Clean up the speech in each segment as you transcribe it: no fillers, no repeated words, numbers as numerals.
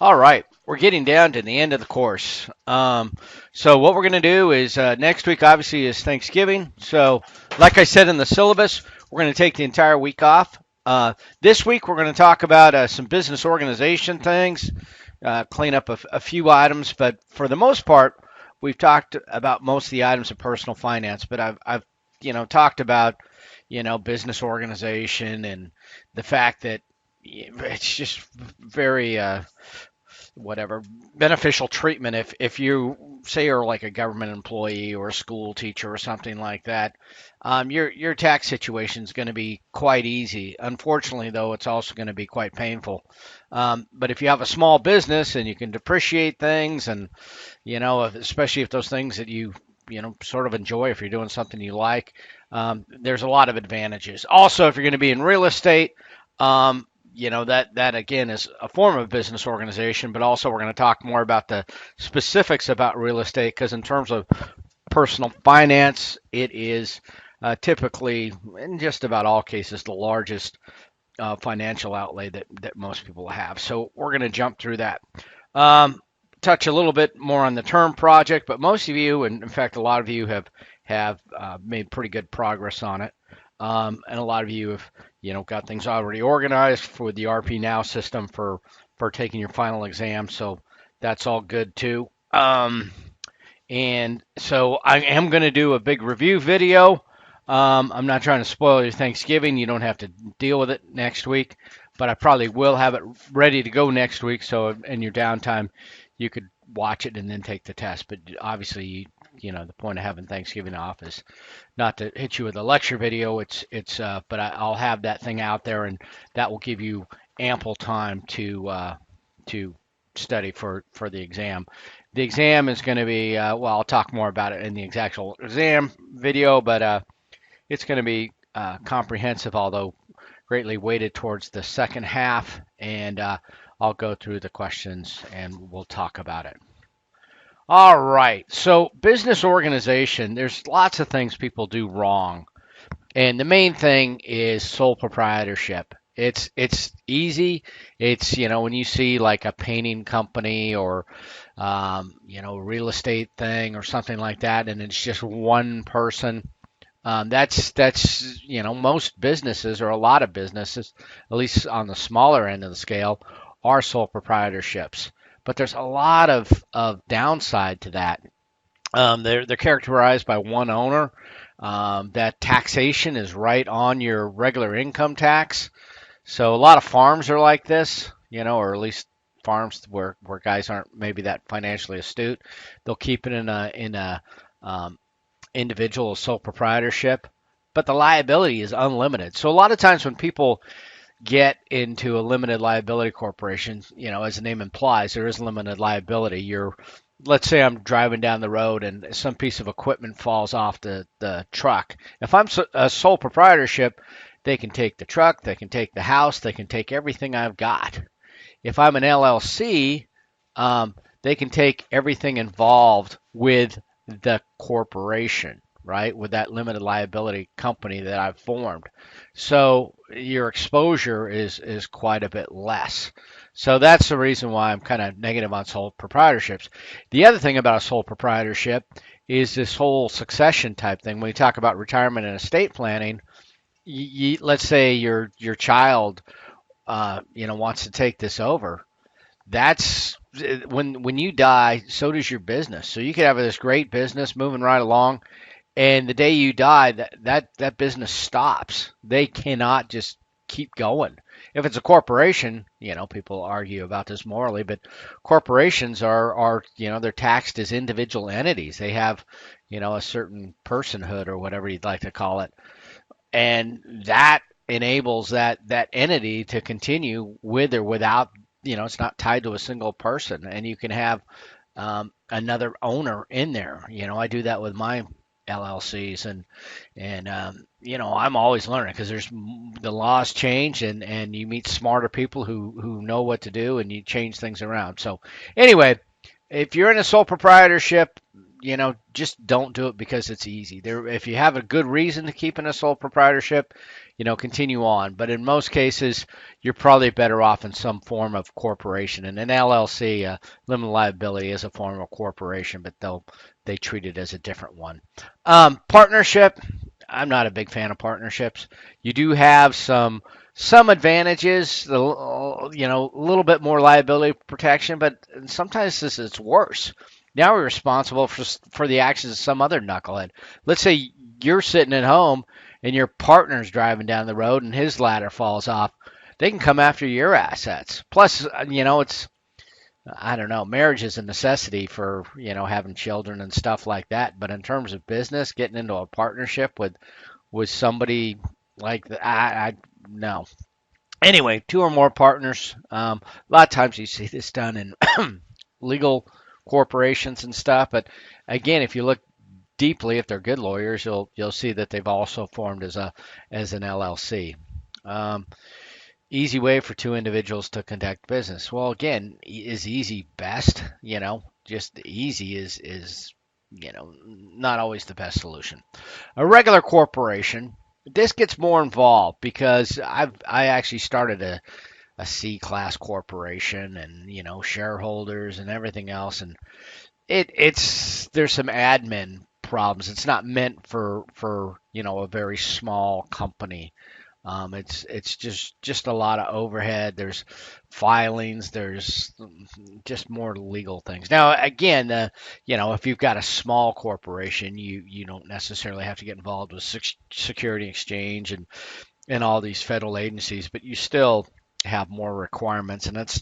All right, we're getting down to the end of the course. So what we're going to do is next week obviously is Thanksgiving. So like I said in the syllabus, we're going to take the entire week off. This week we're going to talk about some business organization things, clean up a few items, but for the most part, we've talked about most of the items of personal finance. But I've talked about business organization and the fact that it's just very whatever beneficial treatment if you say you're like a government employee or a school teacher or something like that. Your tax situation is going to be quite easy. Unfortunately, though, it's also going to be quite painful. But if you have a small business and you can depreciate things, and especially if those things that you sort of enjoy, if you're doing something you like, there's a lot of advantages. Also, if you're going to be in real estate, that again is a form of business organization, but also we're going to talk more about the specifics about real estate because in terms of personal finance, it is typically, in just about all cases, the largest financial outlay that most people have. So we're going to jump through that. Um, Touch a little bit more on the term project, but most of you, and in fact, a lot of you have made pretty good progress on it. And a lot of you have, got things already organized for the RP Now system for taking your final exam. So that's all good too. And so I am going to do a big review video. I'm not trying to spoil your Thanksgiving. You don't have to deal with it next week, but I probably will have it ready to go next week. So in your downtime, you could watch it and then take the test. But obviously, the point of having Thanksgiving off is not to hit you with a lecture video. But I'll have that thing out there, and that will give you ample time to study for the exam. The exam is going to be I'll talk more about it in the actual exam video, but it's going to be comprehensive, although greatly weighted towards the second half, and I'll go through the questions and we'll talk about it. All right. So, business organization, there's lots of things people do wrong. And the main thing is sole proprietorship. It's easy. It's, when you see like a painting company or real estate thing or something like that, and it's just one person. That's most businesses or a lot of businesses, at least on the smaller end of the scale, are sole proprietorships. But there's a lot of downside to that. They're characterized by one owner. That taxation is right on your regular income tax. So a lot of farms are like this, or at least farms where guys aren't maybe that financially astute. They'll keep it in a individual sole proprietorship, but the liability is unlimited. So a lot of times when people get into a limited liability corporation, as the name implies, there is limited liability. Let's say I'm driving down the road and some piece of equipment falls off the truck. If I'm a sole proprietorship, they can take the truck, they can take the house, they can take everything I've got. If I'm an LLC, they can take everything involved with the corporation, right? With that limited liability company that I've formed. So your exposure is quite a bit less. So that's the reason why I'm kind of negative on sole proprietorships. The other thing about a sole proprietorship is this whole succession type thing. When you talk about retirement and estate planning, let's say your child, wants to take this over. That's when you die, so does your business. So you could have this great business moving right along, and the day you die, that business stops. They cannot just keep going. If it's a corporation, people argue about this morally, but corporations are they're taxed as individual entities. They have, a certain personhood or whatever you'd like to call it, and that enables that entity to continue with or without, it's not tied to a single person, and you can have another owner in there. I do that with my LLCs, and I'm always learning because the laws change, and you meet smarter people who know what to do, and you change things around. So anyway, if you're in a sole proprietorship, just don't do it because it's easy. There, if you have a good reason to keep in a sole proprietorship, continue on. But in most cases, you're probably better off in some form of corporation. And an LLC, limited liability, is a form of corporation, but they treat it as a different one. Partnership. I'm not a big fan of partnerships. You do have some advantages, a little bit more liability protection, but sometimes it's worse. Now we're responsible for the actions of some other knucklehead. Let's say you're sitting at home and your partner's driving down the road and his ladder falls off. They can come after your assets. Plus, it's I don't know. Marriage is a necessity for having children and stuff like that. But in terms of business, getting into a partnership with somebody like that, I no. Anyway, two or more partners. A lot of times you see this done in legal corporations and stuff. But again, if you look deeply, if they're good lawyers, you'll see that they've also formed as an LLC. Um, Easy way for two individuals to conduct business. Well, again, is easy best? Just easy is not always the best solution. A regular corporation, this gets more involved because I actually started a C class corporation and shareholders and everything else, and there's some admin problems. It's not meant for a very small company. It's just a lot of overhead. There's filings. There's just more legal things. Now, again, if you've got a small corporation, you don't necessarily have to get involved with security exchange and all these federal agencies, but you still have more requirements, and it's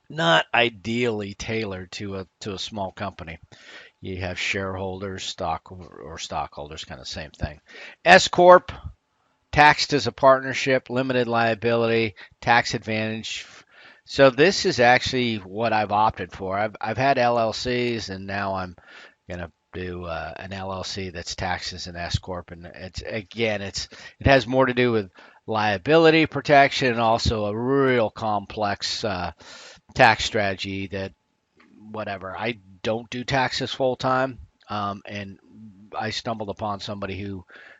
not ideally tailored to a small company. You have shareholders, stock or stockholders, kind of same thing. S corp. Taxed as a partnership, limited liability, tax advantage. So this is actually what I've opted for. I've had LLCs, and now I'm gonna do an LLC that's taxed as an S corp, and it has more to do with liability protection and also a real complex tax strategy that whatever. I don't do taxes full time, and I stumbled upon somebody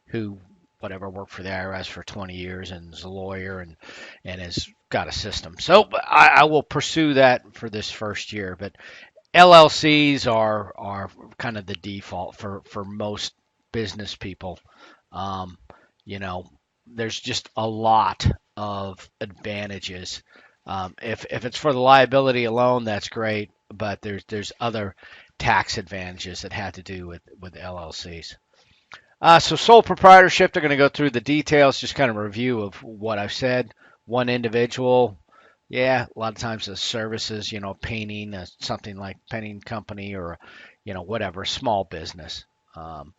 who whatever worked for the IRS for 20 years and is a lawyer and has got a system. So I will pursue that for this first year. But LLCs are kind of the default for most business people. Um, you know, there's just a lot of advantages. If it's for the liability alone, that's great. But there's other tax advantages that have to do with LLCs. So sole proprietorship, they're going to go through the details, just kind of review of what I've said. One individual, yeah, a lot of times the services, painting, something like painting company or, whatever, small business. Um,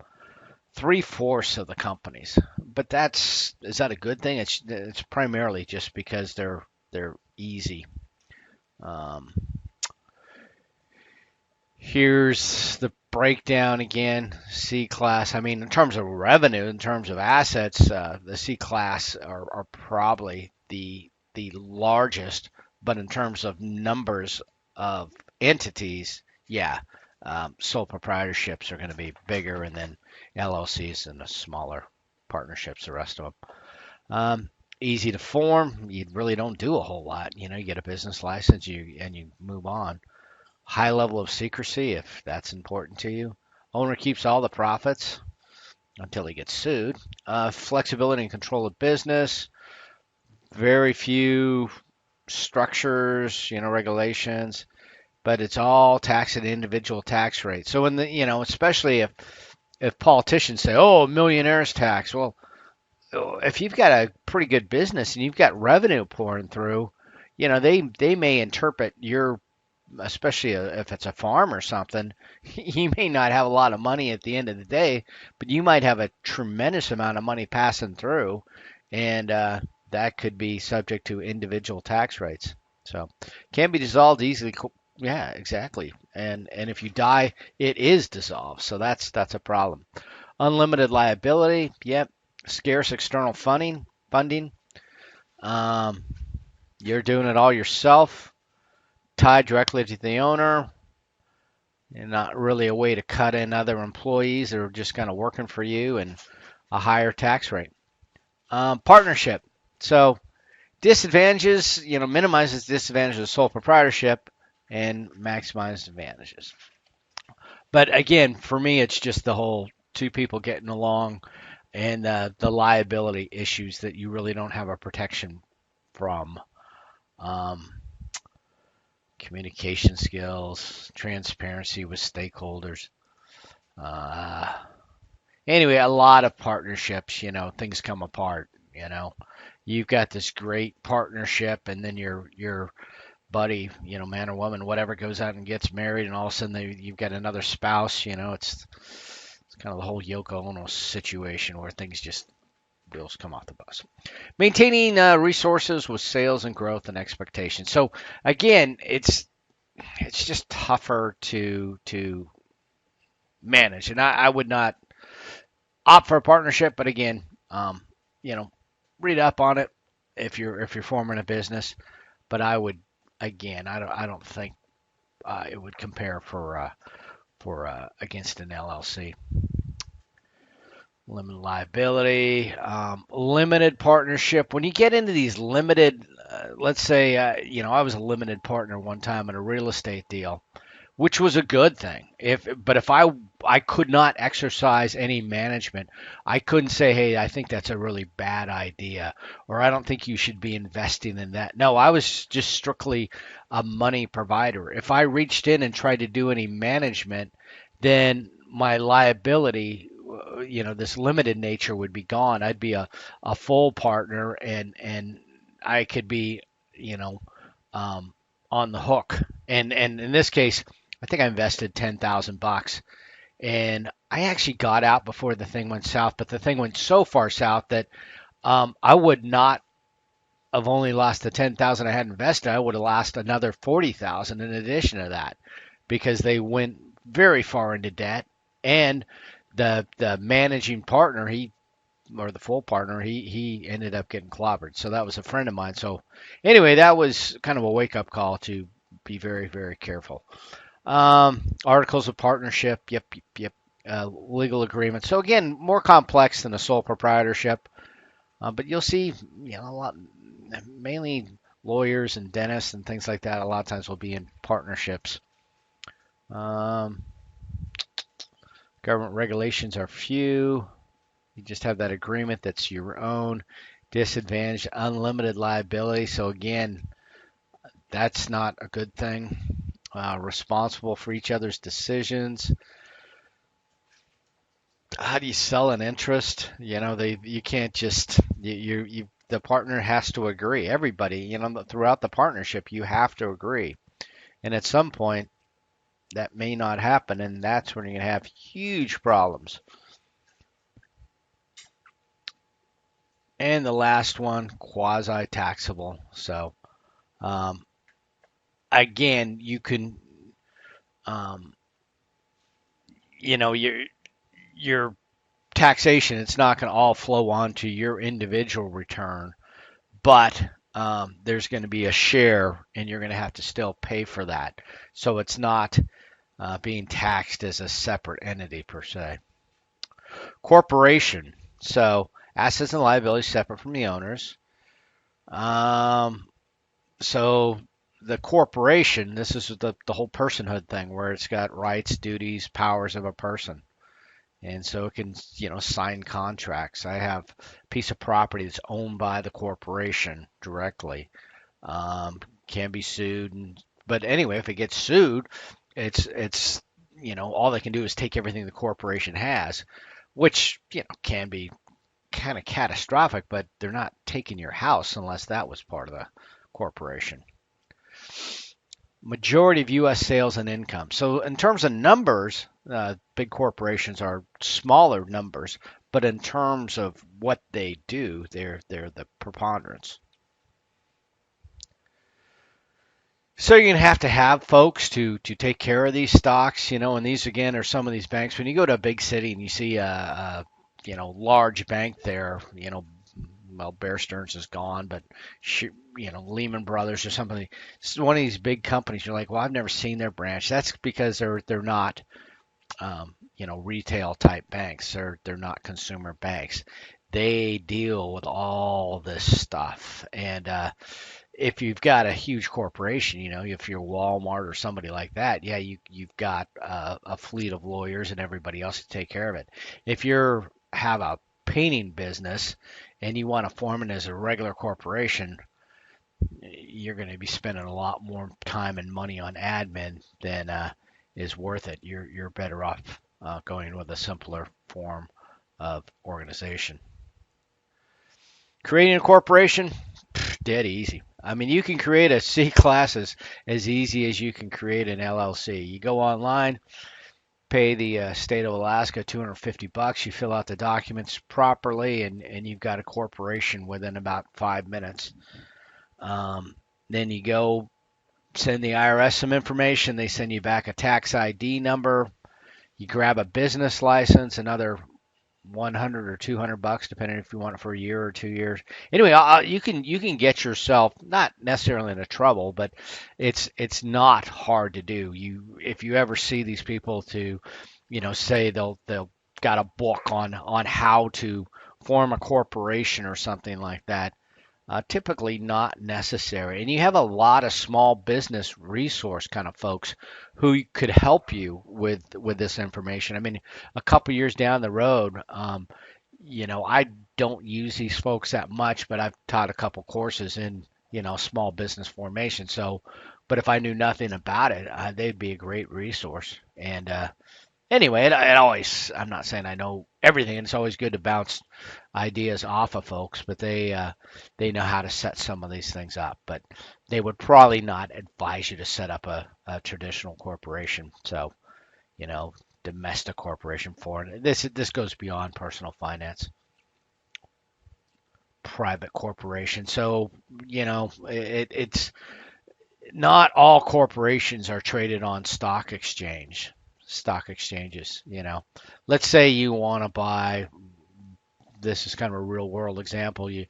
3/4 of the companies, but is that a good thing? It's primarily just because they're easy. Um, Here's the breakdown again. C class. I mean, in terms of revenue, in terms of assets, the C class are probably the largest. But in terms of numbers of entities, yeah, sole proprietorships are going to be bigger, and then LLCs and the smaller partnerships, the rest of them. Easy to form. You really don't do a whole lot. You get a business license, you move on. High level of secrecy, if that's important to you. Owner keeps all the profits until he gets sued. Flexibility and control of business. Very few structures, regulations, but it's all taxed at individual tax rates. So especially if politicians say, "Oh, millionaires tax," well, if you've got a pretty good business and you've got revenue pouring through, they may interpret your especially if it's a farm or something, you may not have a lot of money at the end of the day, but you might have a tremendous amount of money passing through, and that could be subject to individual tax rates. So, can be dissolved easily. Yeah, exactly. And if you die, it is dissolved. So that's a problem. Unlimited liability. Yep. Scarce external funding. Funding. Um, you're doing it all yourself. Tied directly to the owner. and not really a way to cut in other employees that are just kind of working for you, and a higher tax rate. Partnership. So disadvantages, minimizes disadvantages of sole proprietorship and maximizes advantages. But again, for me, it's just the whole two people getting along and the liability issues that you really don't have a protection from. Um, Communication skills, transparency with stakeholders. Uh, anyway, a lot of partnerships, things come apart. You've got this great partnership, and then your buddy, man or woman, whatever, goes out and gets married, and all of a sudden you've got another spouse. It's kind of the whole Yoko Ono situation where things just wheels come off the bus. Maintaining resources with sales and growth and expectations. So again, it's just tougher to manage, and I would not opt for a partnership. But again, you know, read up on it if you're forming a business. But I would, again, I don't think it would compare for against an LLC. Limited liability, limited partnership. When you get into these limited, let's say, I was a limited partner one time in a real estate deal, which was a good thing. But if I could not exercise any management, I couldn't say, hey, I think that's a really bad idea, or I don't think you should be investing in that. No, I was just strictly a money provider. If I reached in and tried to do any management, then my liability, this limited nature would be gone. I'd be a full partner, and I could be, you know, on the hook. And in this case, I think I invested $10,000, and I actually got out before the thing went south. But the thing went so far south that I would not have only lost the 10,000 I had invested. I would have lost another 40,000 in addition to that, because they went very far into debt, and the managing partner, or the full partner, he ended up getting clobbered. So that was a friend of mine. So anyway, that was kind of a wake up call to be very, very careful. Articles of partnership, yep, yep, yep. Legal agreements. So again, more complex than a sole proprietorship, but you'll see, a lot, mainly lawyers and dentists and things like that. A lot of times will be in partnerships. Um, Government regulations are few. You just have that agreement that's your own. Disadvantage, unlimited liability. So again, that's not a good thing. Responsible for each other's decisions. How do you sell an interest? You can't just the partner has to agree. Everybody, throughout the partnership, you have to agree. And at some point, that may not happen, and that's when you're gonna have huge problems. And the last one, quasi-taxable. So um, again, you can, um, your taxation, it's not going to all flow onto your individual return, but there's going to be a share, and you're going to have to still pay for that. So it's not being taxed as a separate entity per se. Corporation. So assets and liabilities separate from the owners. Um, so the corporation, this is the whole personhood thing, where it's got rights, duties, powers of a person. And so it can, sign contracts. I have a piece of property that's owned by the corporation directly. Can be sued, but anyway, if it gets sued, it's all they can do is take everything the corporation has, which can be kind of catastrophic. But they're not taking your house unless that was part of the corporation. Majority of U.S. sales and income. So in terms of numbers, big corporations are smaller numbers, but in terms of what they do, they're the preponderance. So you're gonna have to have folks to take care of these stocks, and these again are some of these banks. When you go to a big city and you see a large bank there, well, Bear Stearns is gone, but Lehman Brothers or something. It's one of these big companies. You're like, well, I've never seen their branch. That's because they're not retail type banks. They're not consumer banks. They deal with all this stuff. And if you've got a huge corporation, if you're Walmart or somebody like that, yeah, you've got a fleet of lawyers and everybody else to take care of it. If you have a painting business and you want to form it as a regular corporation, you're going to be spending a lot more time and money on admin than is worth it. You're better off going with a simpler form of organization. Creating a corporation, dead easy. I mean, you can create a C class as easy as you can create an LLC. You go online, pay the state of Alaska $250. You fill out the documents properly, and you've got a corporation within about 5 minutes. Then you go send the IRS some information. They send you back a tax ID number. You grab a business license, another 100 or $200, depending if you want it for a year or 2 years. Anyway, you can get yourself not necessarily into trouble, but it's not hard to do. If you ever see these people to, say they'll got a book on how to form a corporation or something like that. Typically not necessary. And you have a lot of small business resource kind of folks who could help you with this information. I mean, a couple years down the road, I don't use these folks that much, but I've taught a couple courses in, small business formation. So, but if I knew nothing about it, they'd be a great resource. And anyway, it always, I'm not saying I know everything, and it's always good to bounce ideas off of folks, but they know how to set some of these things up. But they would probably not advise you to set up a traditional corporation. So, domestic corporation for it. This goes beyond personal finance. Private corporation. So, it's not all corporations are traded on stock exchanges. Let's say you want to buy, this is kind of a real world example. You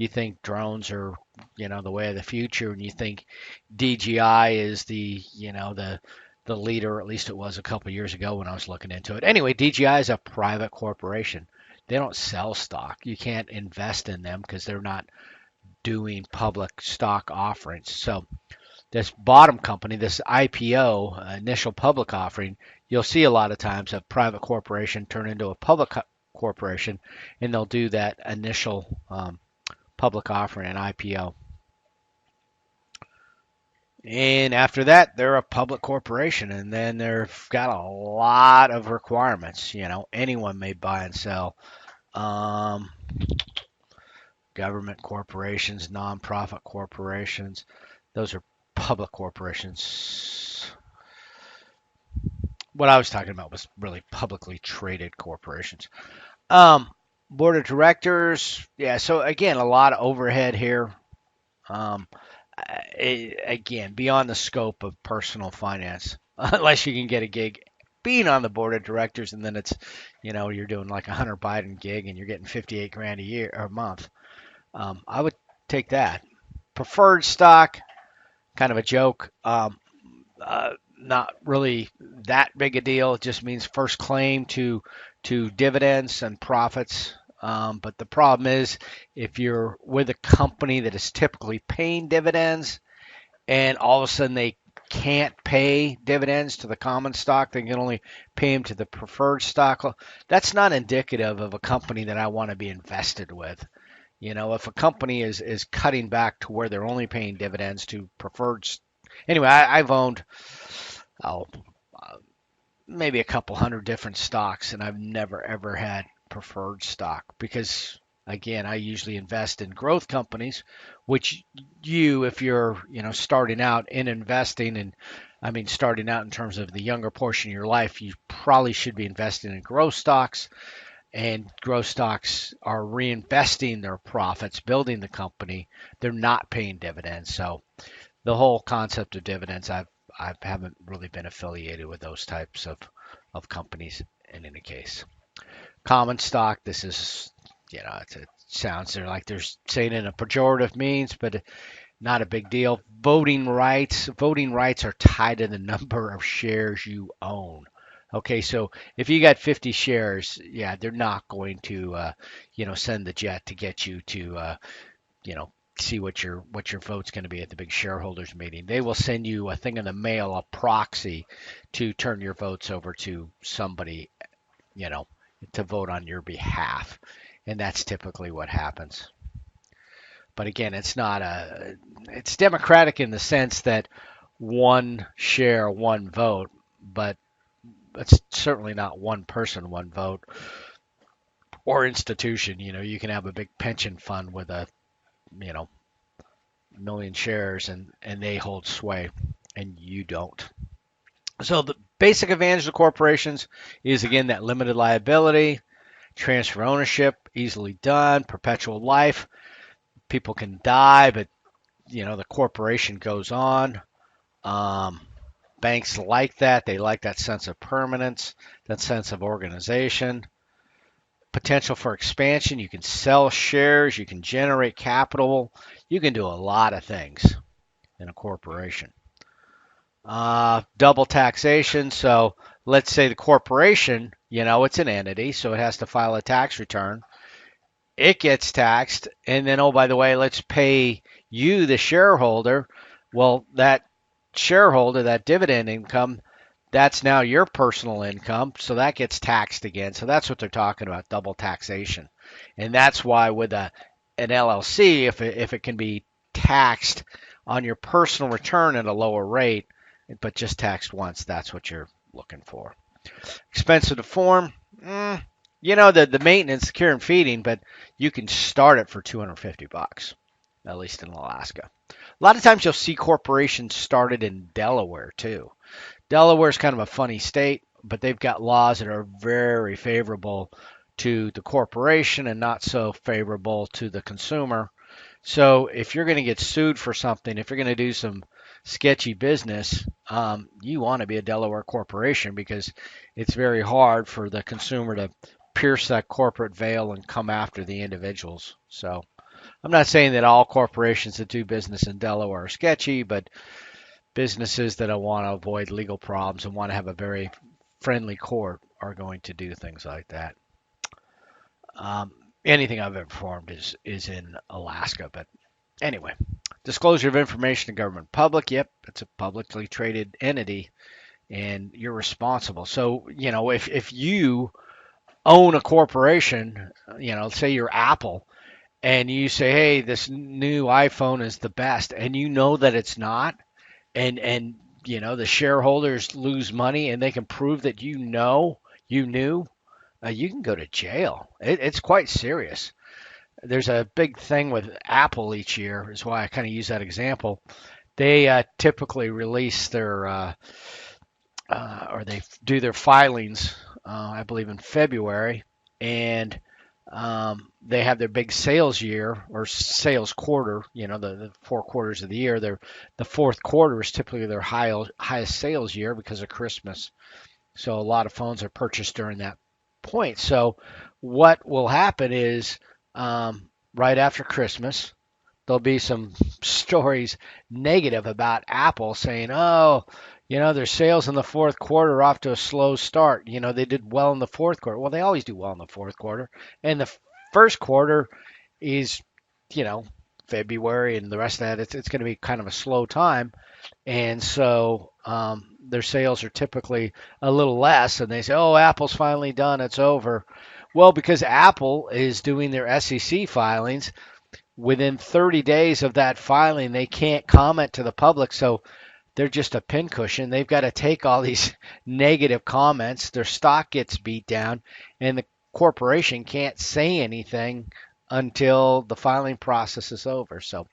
think drones are, the way of the future, and you think DJI is the leader, or at least it was a couple of years ago when I was looking into it. Anyway, DJI is a private corporation. They don't sell stock. You can't invest in them because they're not doing public stock offerings. So this bottom company, this IPO, initial public offering, you'll see a lot of times a private corporation turn into a public corporation, and they'll do that initial public offering, an IPO. And after that, they're a public corporation, and then they've got a lot of requirements. Anyone may buy and sell. Government corporations, nonprofit corporations, those are public corporations. What I was talking about was really publicly traded corporations. Board of directors, yeah. So again, a lot of overhead here. Again, beyond the scope of personal finance, unless you can get a gig being on the board of directors, and then it's, you're doing like a Hunter Biden gig and you're getting 58 grand a year or a month. I would take that. Preferred stock, kind of a joke. Not really that big a deal. It just means first claim to dividends and profits. But the problem is, if you're with a company that is typically paying dividends, and all of a sudden they can't pay dividends to the common stock, they can only pay them to the preferred stock. That's not indicative of a company that I want to be invested with. If a company is cutting back to where they're only paying dividends to preferred. Anyway, I've owned maybe a couple hundred different stocks, and I've never ever had preferred stock because, again, I usually invest in growth companies, which if you're starting out in investing, and I mean starting out in terms of the younger portion of your life, you probably should be investing in growth stocks. And growth stocks are reinvesting their profits, building the company. They're not paying dividends. So the whole concept of dividends, I haven't really been affiliated with those types of companies in any case. Common stock, this is, sounds like they're saying it in a pejorative means, but not a big deal. Voting rights are tied to the number of shares you own. Okay, so if you got 50 shares, yeah, they're not going to, send the jet to get you to, you know, see what your vote's going to be at the big shareholders meeting. They will send you a thing in the mail, a proxy, to turn your votes over to somebody, you know, to vote on your behalf, and that's typically what happens. But again, it's democratic in the sense that one share, one vote, but it's certainly not one person, one vote or institution. You can have a big pension fund with you know, million shares and they hold sway and you don't. So the basic advantage of corporations is again that limited liability, transfer ownership, easily done, perpetual life. People can die, but the corporation goes on. Um, Banks like that. They like that sense of permanence, that sense of organization. Potential for expansion. You can sell shares. You can generate capital. You can do a lot of things in a corporation. Double taxation. So let's say the corporation, it's an entity, so it has to file a tax return. It gets taxed, and then, oh, by the way, let's pay you, the shareholder. Well, that shareholder, that dividend income, that's now your personal income, so that gets taxed again. So that's what they're talking about, double taxation. And that's why with an LLC, if it can be taxed on your personal return at a lower rate, but just taxed once, that's what you're looking for. Expensive to form, the maintenance, care and feeding, but you can start it for $250, at least in Alaska. A lot of times you'll see corporations started in Delaware too. Delaware is kind of a funny state, but they've got laws that are very favorable to the corporation and not so favorable to the consumer. So if you're going to get sued for something, if you're going to do some sketchy business, you want to be a Delaware corporation because it's very hard for the consumer to pierce that corporate veil and come after the individuals. So I'm not saying that all corporations that do business in Delaware are sketchy, but businesses that want to avoid legal problems and want to have a very friendly court are going to do things like that. Um, Anything I've ever performed is in Alaska, but anyway, disclosure of information to government public. Yep, it's a publicly traded entity, and you're responsible. So if you own a corporation, say you're Apple, and you say, hey, this new iPhone is the best, and you know that it's not, and the shareholders lose money, and they can prove that you knew, you can go to jail. It's quite serious. There's a big thing with Apple each year, is why I kind of use that example. They typically release their or they do their filings, I believe in February, and they have their big sales year or sales quarter. The 4 quarters of the year. The fourth quarter is typically their highest sales year because of Christmas. So a lot of phones are purchased during that point. So what will happen is right after Christmas, there'll be some stories negative about Apple saying, oh, their sales in the fourth quarter are off to a slow start. They did well in the fourth quarter. Well, they always do well in the fourth quarter. And the first quarter is, February and the rest of that. It's going to be kind of a slow time. And so their sales are typically a little less. And they say, oh, Apple's finally done. It's over. Well, because Apple is doing their SEC filings, within 30 days of that filing, they can't comment to the public. So they're just a pincushion. They've got to take all these negative comments. Their stock gets beat down, and the corporation can't say anything until the filing process is over. So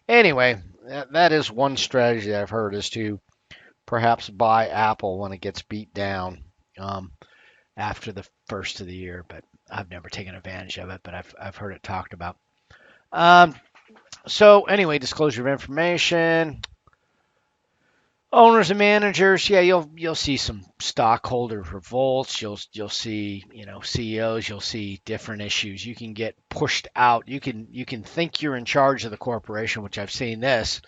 anyway, that is one strategy that I've heard, is to perhaps buy Apple when it gets beat down after the first of the year. But I've never taken advantage of it, but I've heard it talked about. So anyway, disclosure of information. Owners and managers, yeah, you'll see some stockholder revolts. You'll see, CEOs. You'll see different issues. You can get pushed out. You can think you're in charge of the corporation, which I've seen this.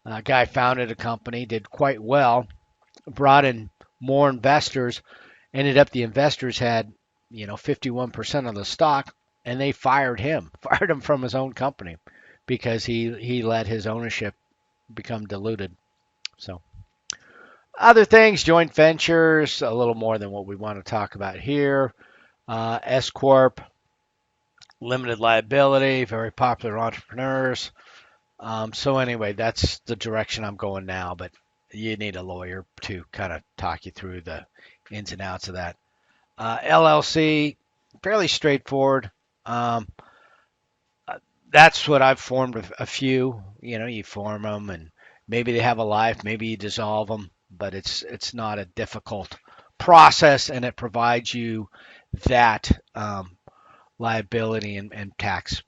A guy founded a company, did quite well, brought in more investors. Ended up the investors had 51% of the stock, and they fired him, fired him from his own company because he let his ownership become diluted. So. Other things, joint ventures, a little more than what we want to talk about here. S Corp, limited liability, very popular entrepreneurs. So anyway, that's the direction I'm going now, but you need a lawyer to kind of talk you through the ins and outs of that. LLC, fairly straightforward. Um, that's what I've formed a few. You form them, and maybe they have a life, maybe you dissolve them, but it's not a difficult process, and it provides you that liability and tax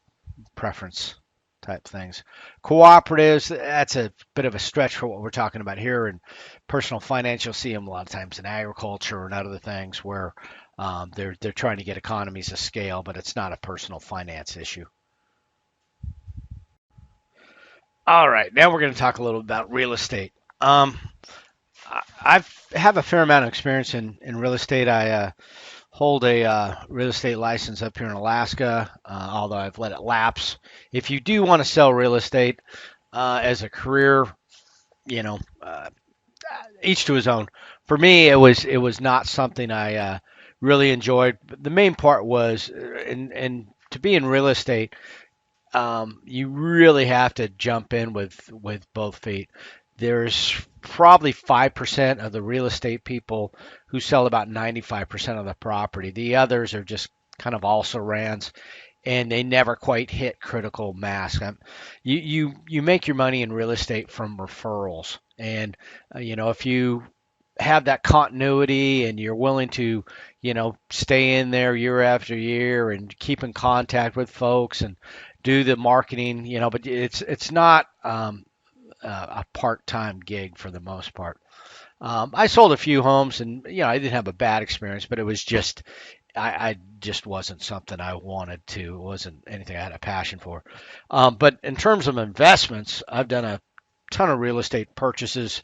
preference type things. Cooperatives, that's a bit of a stretch for what we're talking about here. And personal finance, you'll see them a lot of times in agriculture and other things where they're trying to get economies of scale, but it's not a personal finance issue. All right, now we're going to talk a little about real estate. I have a fair amount of experience in real estate. I hold a real estate license up here in Alaska, although I've let it lapse. If you do want to sell real estate as a career, you know, uh, each to his own. For me, it was not something I really enjoyed. The main part was, and to be in real estate, you really have to jump in with both feet. There's probably 5% of the real estate people who sell about 95% of the property. The others are just kind of also rans, and they never quite hit critical mass. You make your money in real estate from referrals, and if you have that continuity and you're willing to stay in there year after year and keep in contact with folks and do the marketing, but it's not a part-time gig for the most part. I sold a few homes, and I didn't have a bad experience, but it was just I just wasn't something I wanted to. It wasn't anything I had a passion for. But in terms of investments, I've done a ton of real estate purchases,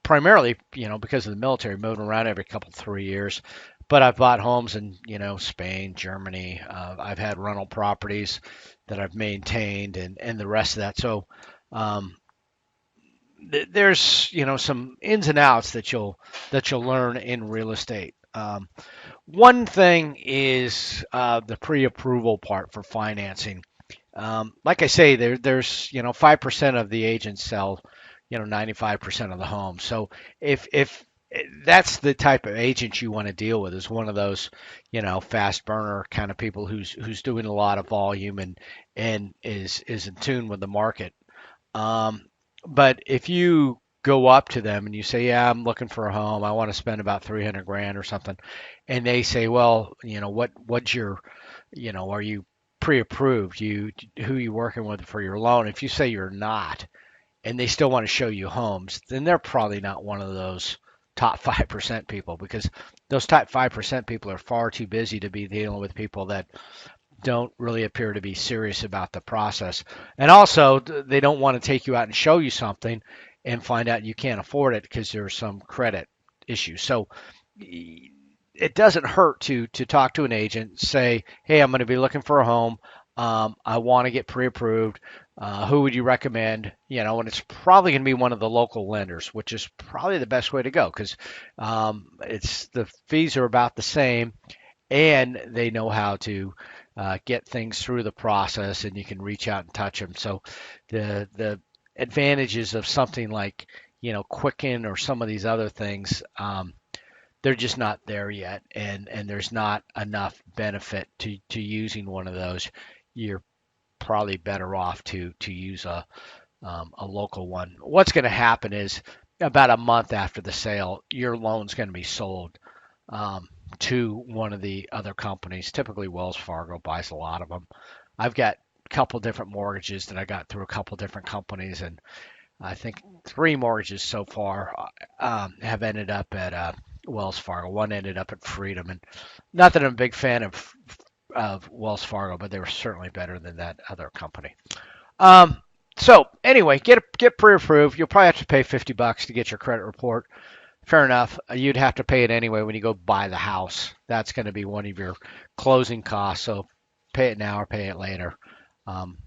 primarily because of the military, moving around every couple 3 years. But I've bought homes in Spain, Germany. I've had rental properties that I've maintained, and the rest of that. So um, there's some ins and outs that you'll learn in real estate. One thing is the pre-approval part for financing. Like I say, there's 5% of the agents sell 95% of the homes. So if that's the type of agent you want to deal with, is one of those fast burner kind of people who's doing a lot of volume and is in tune with the market. Um, but if you go up to them and you say, "Yeah, I'm looking for a home. I want to spend about 300 grand or something," and they say, "Well, what's your, are you pre-approved? Who you working with for your loan?" If you say you're not, and they still want to show you homes, then they're probably not one of those top 5% people, because those top 5% people are far too busy to be dealing with people that don't really appear to be serious about the process. And also, they don't want to take you out and show you something and find out you can't afford it because there's some credit issue. So it doesn't hurt to talk to an agent, say, "Hey, I'm going to be looking for a home. I want to get pre-approved. Who would you recommend?" And it's probably going to be one of the local lenders, which is probably the best way to go, because it's the fees are about the same, and they know how to get things through the process, and you can reach out and touch them. So the advantages of something like Quicken or some of these other things, they're just not there yet, and there's not enough benefit to using one of those. You're probably better off to use a local one. What's going to happen is about a month after the sale, your loan's going to be sold to one of the other companies. Typically, Wells Fargo buys a lot of them. I've got a couple different mortgages that I got through a couple different companies, and I think 3 mortgages so far have ended up at Wells Fargo. One ended up at Freedom, and not that I'm a big fan of Wells Fargo, but they were certainly better than that other company. Um, so anyway, get pre-approved. You'll probably have to pay $50 to get your credit report. Fair enough. You'd have to pay it anyway when you go buy the house. That's going to be one of your closing costs. So pay it now or pay it later. Um,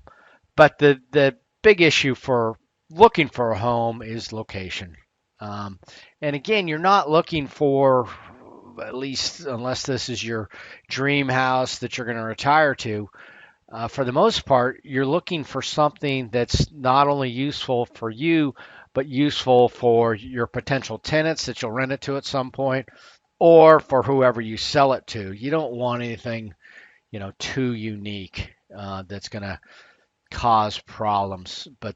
but the big issue for looking for a home is location. Um, and again, you're not looking for, at least unless this is your dream house that you're going to retire to. For the most part, you're looking for something that's not only useful for you, but useful for your potential tenants that you'll rent it to at some point, or for whoever you sell it to. You don't want anything, too unique that's going to cause problems. But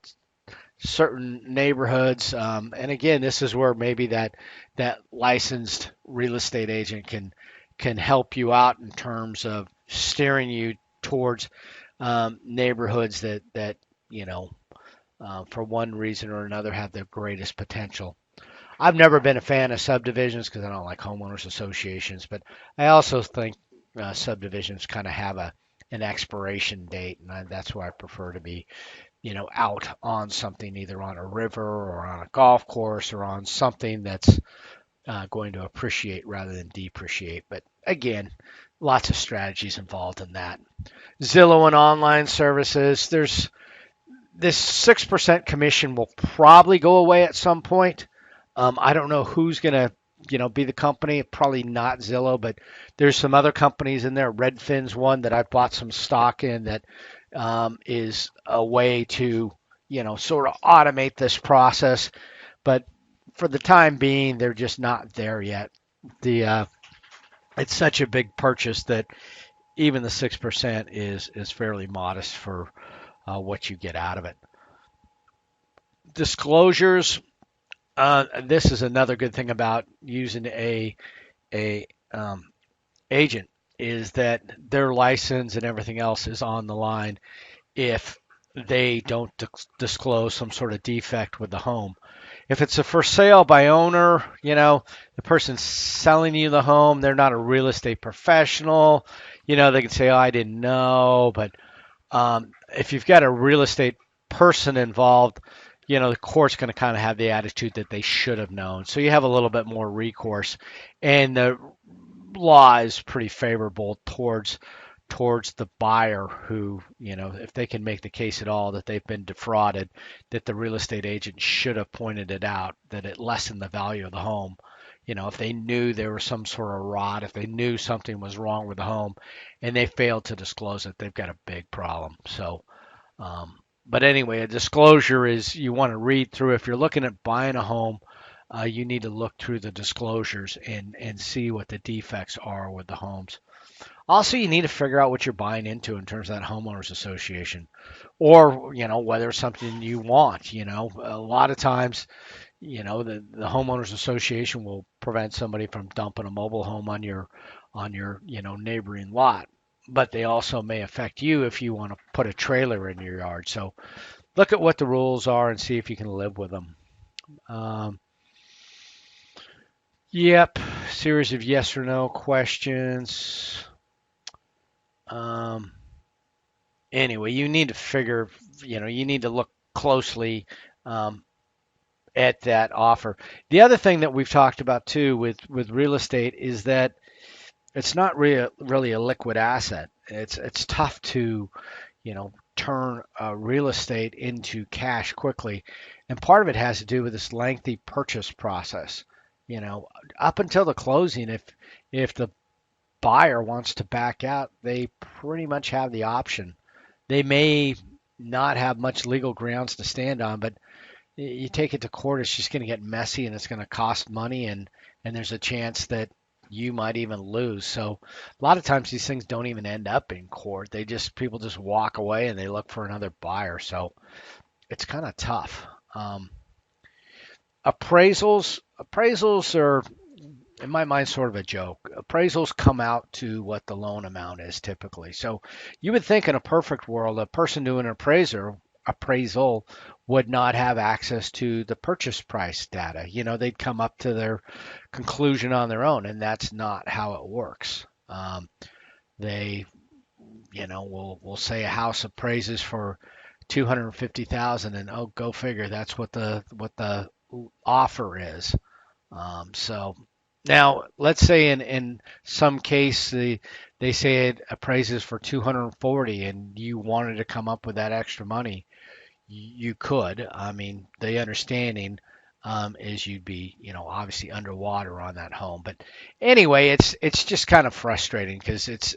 certain neighborhoods, and again, this is where maybe that licensed real estate agent can help you out in terms of steering you towards neighborhoods that you know for one reason or another have the greatest potential. I've never been a fan of subdivisions because I don't like homeowners associations, but I also think subdivisions kind of have an expiration date, and that's why I prefer to be out on something, either on a river or on a golf course or on something that's going to appreciate rather than depreciate. But again, lots of strategies involved in that. Zillow and online services, there's this 6% commission will probably go away at some point. I don't know who's going to be the company. Probably not Zillow, but there's some other companies in there. Redfin's one that I've bought some stock in that is a way to sort of automate this process. But for the time being, they're just not there yet. The It's such a big purchase that even the 6% is fairly modest for what you get out of it. Disclosures. This is another good thing about using a agent is that their license and everything else is on the line if they don't disclose some sort of defect with the home. If it's a for sale by owner, the person selling you the home, they're not a real estate professional. They can say, "Oh, I didn't know." But if you've got a real estate person involved, the court's going to kind of have the attitude that they should have known. So you have a little bit more recourse, and the law is pretty favorable towards the buyer who, if they can make the case at all that they've been defrauded, that the real estate agent should have pointed it out, that it lessened the value of the home. If they knew there was some sort of rot, if they knew something was wrong with the home and they failed to disclose it, they've got a big problem. So, but anyway, a disclosure is you want to read through. If you're looking at buying a home, you need to look through the disclosures and see what the defects are with the homes. Also, you need to figure out what you're buying into in terms of that homeowners association, or whether it's something you want. A lot of times, the homeowners association will prevent somebody from dumping a mobile home on your neighboring lot, but they also may affect you if you want to put a trailer in your yard. So look at what the rules are and see if you can live with them. Um, yep, series of yes or no questions. Um, anyway, you need to figure, you need to look closely um, at that offer. The other thing that we've talked about too with real estate is that it's not really a liquid asset. It's tough to, turn real estate into cash quickly, and part of it has to do with this lengthy purchase process. Up until the closing, if the buyer wants to back out, they pretty much have the option. They may not have much legal grounds to stand on, but you take it to court, it's just going to get messy and it's going to cost money, and there's a chance that you might even lose. So a lot of times these things don't even end up in court. People just walk away and they look for another buyer. So it's kind of tough. Appraisals are, in my mind, sort of a joke. Appraisals come out to what the loan amount is typically. So you would think in a perfect world, a person doing an appraisal would not have access to the purchase price data. They'd come up to their conclusion on their own, and that's not how it works. They, will say a house appraises for 250,000, and oh, go figure, that's what the offer is. So now let's say in some case they say it appraises for 240 and you wanted to come up with that extra money, you could. I mean, the understanding is you'd be, obviously underwater on that home. But anyway, it's just kind of frustrating because it's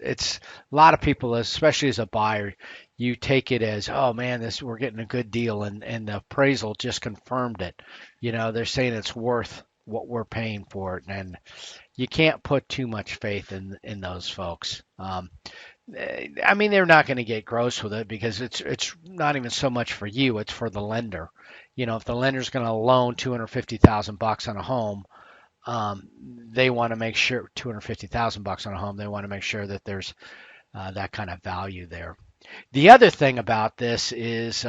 a lot of people, especially as a buyer, you take it as, oh man, this we're getting a good deal, and the appraisal just confirmed it. They're saying it's worth what we're paying for it, and you can't put too much faith in those folks. I mean, they're not going to get gross with it because it's not even so much for you; it's for the lender. If the lender's going to loan 250,000 bucks on a home, they want to make sure 250,000 bucks on a home. They want to make sure that there's that kind of value there. The other thing about this is,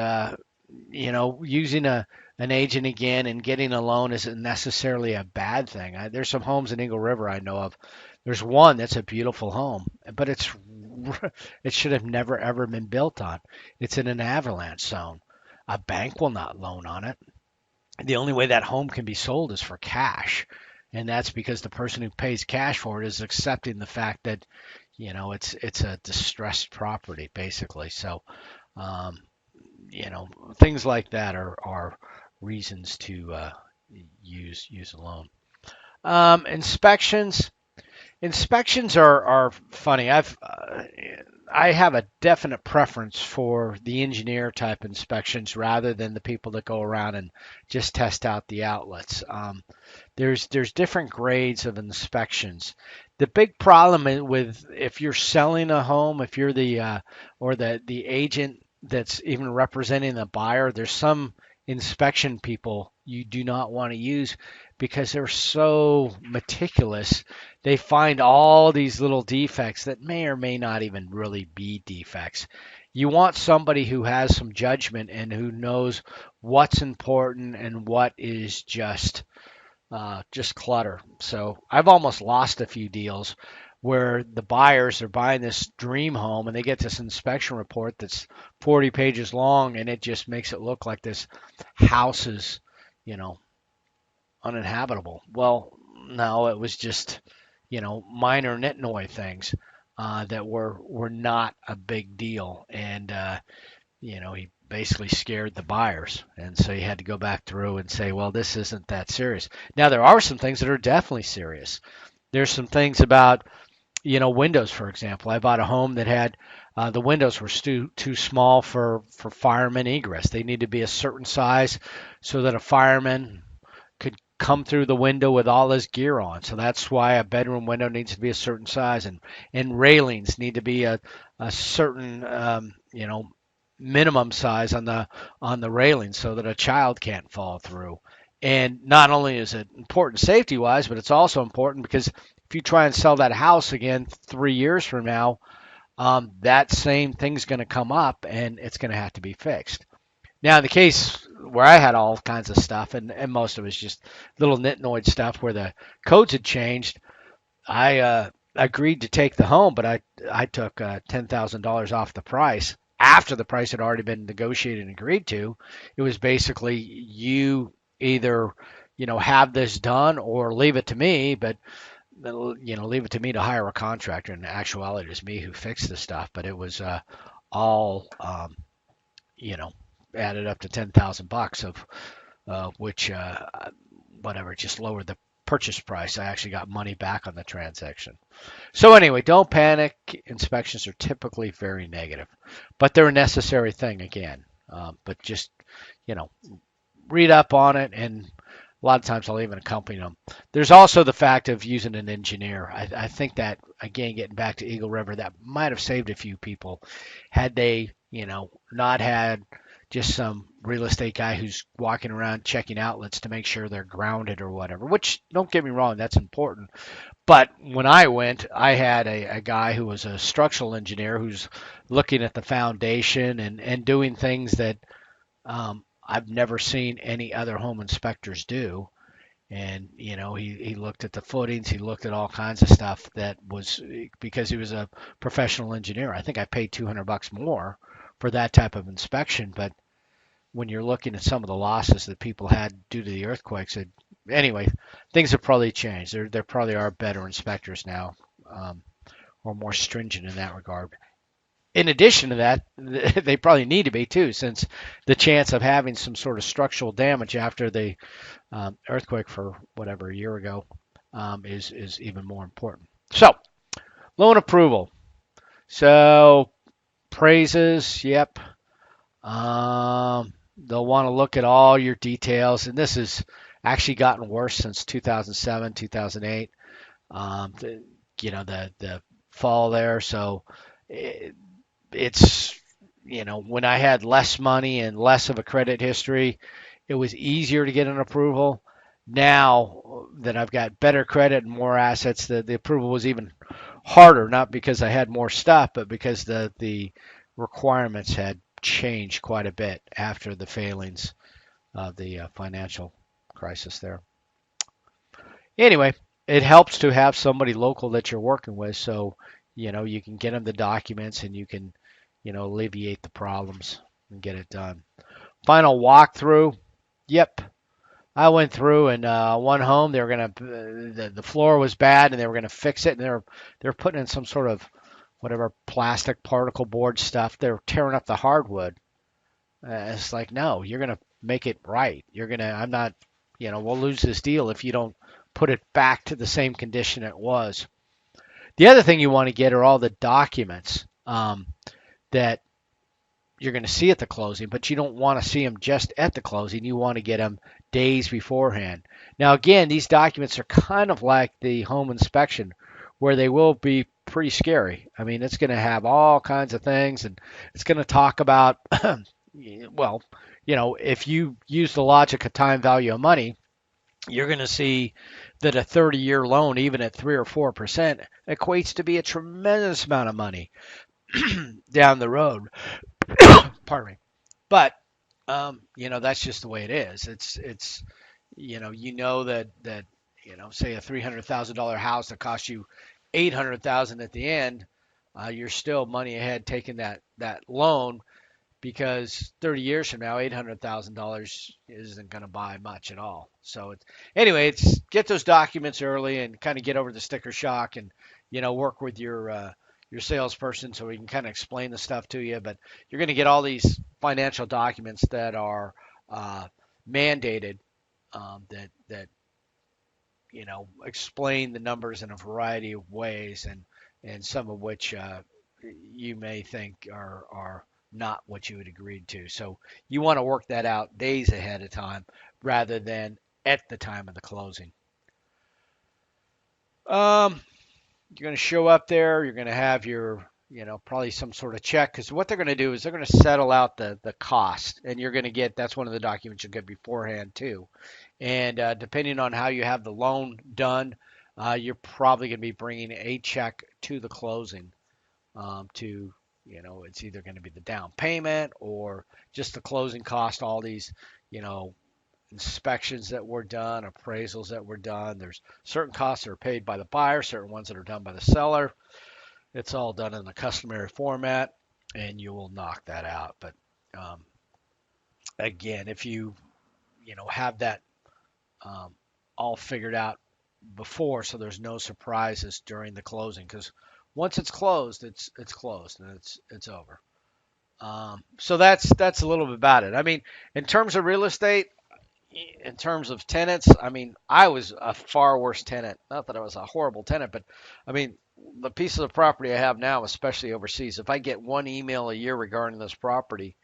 using an agent again and getting a loan isn't necessarily a bad thing. There's some homes in Eagle River I know of. There's one that's a beautiful home, but it should have never ever been built on. It's in an avalanche zone. A bank will not loan on it. The only way that home can be sold is for cash, and that's because the person who pays cash for it is accepting the fact that it's a distressed property basically. So things like that are reasons to use a loan. Inspections. Inspections are funny. I have a definite preference for the engineer type inspections rather than the people that go around and just test out the outlets. There's different grades of inspections. The big problem with if you're selling a home, if you're the or the agent that's even representing the buyer, there's some inspection people you do not want to use because they're so meticulous. They find all these little defects that may or may not even really be defects. You want somebody who has some judgment and who knows what's important and what is just clutter. So I've almost lost a few deals where the buyers are buying this dream home and they get this inspection report that's 40 pages long and it just makes it look like this house is, uninhabitable. Well, no, it was just, minor nitnoy things that were not a big deal. And, he basically scared the buyers. And so you had to go back through and say, well, this isn't that serious. Now, there are some things that are definitely serious. There's some things about, windows, for example. I bought a home that had the windows were too small for fireman egress. They need to be a certain size so that a fireman could come through the window with all his gear on. So that's why a bedroom window needs to be a certain size, and railings need to be a certain minimum size on the railing so that a child can't fall through. And not only is it important safety wise, but it's also important because if you try and sell that house again 3 years from now, that same thing's going to come up and it's going to have to be fixed. Now, in the case where I had all kinds of stuff, and most of it was just little nitnoid stuff where the codes had changed, I agreed to take the home, but I took $10,000 off the price after the price had already been negotiated and agreed to. It was basically you either have this done or leave it to me, but leave it to me to hire a contractor. In actuality, it was me who fixed the stuff, but it was all you know added up to 10,000 bucks of which whatever just lowered the purchase price. I actually got money back on the transaction. So anyway, don't panic. Inspections are typically very negative, but they're a necessary thing again. But just read up on it, and a lot of times I'll even accompany them. There's also the fact of using an engineer. I think that, again, getting back to Eagle River, that might have saved a few people had they, not had just some real estate guy who's walking around checking outlets to make sure they're grounded or whatever, which, don't get me wrong, that's important. But when I went, I had a guy who was a structural engineer who's looking at the foundation and doing things that I've never seen any other home inspectors do. And he looked at the footings, he looked at all kinds of stuff that was because he was a professional engineer. I think I paid $200 more for that type of inspection, but when you're looking at some of the losses that people had due to the earthquakes, anyway, things have probably changed. There probably are better inspectors now, um, or more stringent in that regard. In addition to that, they probably need to be too, since the chance of having some sort of structural damage after the earthquake for whatever a year ago is even more important. So loan approval. So praises, yep. They'll want to look at all your details, and this has actually gotten worse since 2007, 2008. The fall there. So it's when I had less money and less of a credit history, it was easier to get an approval. Now that I've got better credit and more assets, the approval was even harder, not because I had more stuff, but because the requirements had changed quite a bit after the failings of the financial crisis there. Anyway, it helps to have somebody local that you're working with, so you can get them the documents and you can alleviate the problems and get it done. Final walkthrough. Yep, I went through and one home they were gonna the floor was bad and they were gonna fix it, and they're putting in some sort of whatever plastic particle board stuff. They're tearing up the hardwood. It's like, no, you're gonna make it right. I'm not, we'll lose this deal if you don't put it back to the same condition it was. The other thing you want to get are all the documents that you're going to see at the closing, but you don't want to see them just at the closing. You want to get them days beforehand. Now, again, these documents are kind of like the home inspection, where they will be pretty scary. I mean, it's going to have all kinds of things, and it's going to talk about, well, if you use the logic of time value of money, you're going to see that a 30-year loan, even at 3 or 4%, equates to be a tremendous amount of money down the road. Pardon me. But that's just the way it is. It's that say a $300,000 house that costs you 800,000 at the end, you're still money ahead taking that loan, because 30 years from now, $800,000 isn't going to buy much at all. So it's get those documents early and kind of get over the sticker shock, and work with your salesperson so we can kind of explain the stuff to you. But you're going to get all these financial documents that are mandated, that explain the numbers in a variety of ways, and some of which you may think are not what you had agreed to. So you want to work that out days ahead of time rather than at the time of the closing. You're going to show up there. You're going to have your, probably some sort of check, because what they're going to do is they're going to settle out the cost, and you're going to get, that's one of the documents you'll get beforehand too. And depending on how you have the loan done, you're probably going to be bringing a check to the closing to, it's either going to be the down payment or just the closing cost, all these, inspections that were done, appraisals that were done. There's certain costs that are paid by the buyer, certain ones that are done by the seller. It's all done in the customary format, and you will knock that out. But again, if you have that all figured out before, so there's no surprises during the closing, because once it's closed, it's closed and it's over. So that's a little bit about it. I mean, in terms of real estate, in terms of tenants, I mean, I was a far worse tenant. Not that I was a horrible tenant, but I mean, the piece of the property I have now, especially overseas, if I get one email a year regarding this property,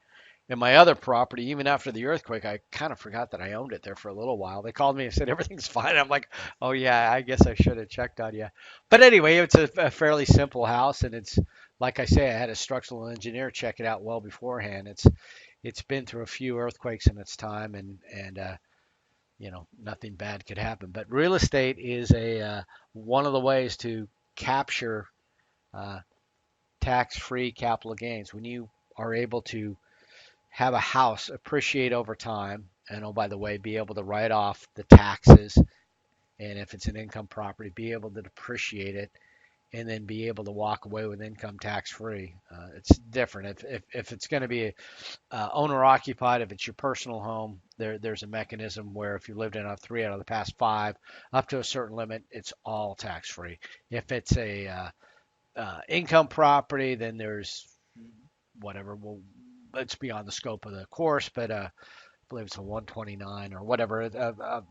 and my other property, even after the earthquake, I kind of forgot that I owned it there for a little while. They called me and said everything's fine. I'm like, oh yeah, I guess I should have checked on you. But anyway, it's a fairly simple house, and it's like I say, I had a structural engineer check it out well beforehand. It's been through a few earthquakes in its time, and nothing bad could happen. But real estate is one of the ways to capture tax-free capital gains when you are able to have a house appreciate over time, and oh, by the way, be able to write off the taxes, and if it's an income property, be able to depreciate it, and then be able to walk away with income tax free. It's different. If it's going to be owner occupied, if it's your personal home, there's a mechanism where if you lived in a 3 out of the past 5, up to a certain limit, it's all tax free. If it's a income property, then there's whatever. Well, it's beyond the scope of the course, but I believe it's a 129 or whatever a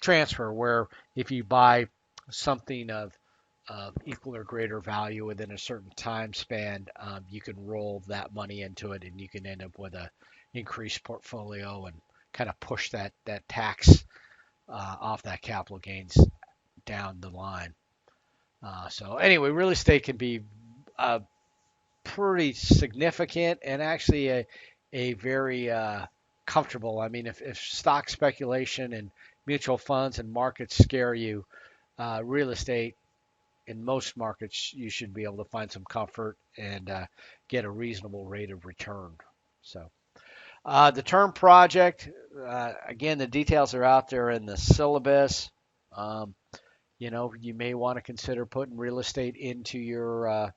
transfer where if you buy something of equal or greater value within a certain time span, you can roll that money into it, and you can end up with a increased portfolio and kind of push that tax off that capital gains down the line. So anyway, real estate can be pretty significant and actually a very comfortable. I mean, if stock speculation and mutual funds and markets scare you, real estate in most markets you should be able to find some comfort and get a reasonable rate of return. So the term project, again, the details are out there in the syllabus. Um, you may want to consider putting real estate into your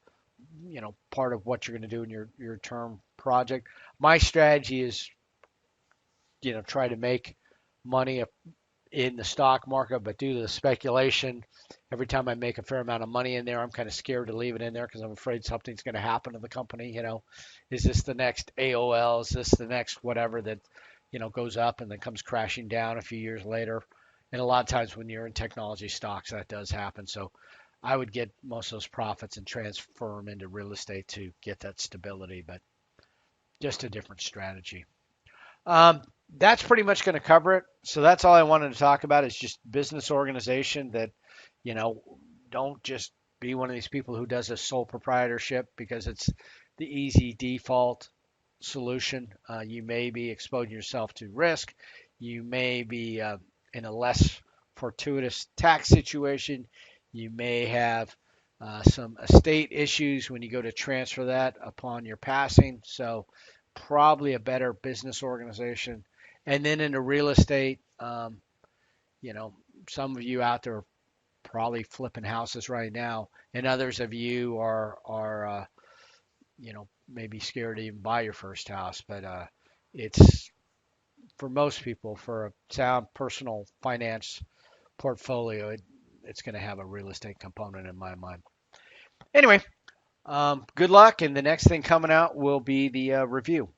part of what you're going to do in your term project. My strategy is, try to make money in the stock market, but due to the speculation, every time I make a fair amount of money in there, I'm kind of scared to leave it in there because I'm afraid something's going to happen to the company. Is this the next AOL? Is this the next whatever that, goes up and then comes crashing down a few years later? And a lot of times when you're in technology stocks, that does happen. So I would get most of those profits and transfer them into real estate to get that stability, but just a different strategy. Um, that's pretty much going to cover it. So that's all I wanted to talk about is just business organization that, you know, don't just be one of these people who does a sole proprietorship because it's the easy default solution. You may be exposing yourself to risk. You may be in a less fortuitous tax situation. You may have some estate issues when you go to transfer that upon your passing. So probably a better business organization. And then into real estate, you know, some of you out there are probably flipping houses right now, and others of you are maybe scared to even buy your first house. But it's for most people for a sound personal finance portfolio, it's going to have a real estate component in my mind. Anyway, good luck, and the next thing coming out will be the review.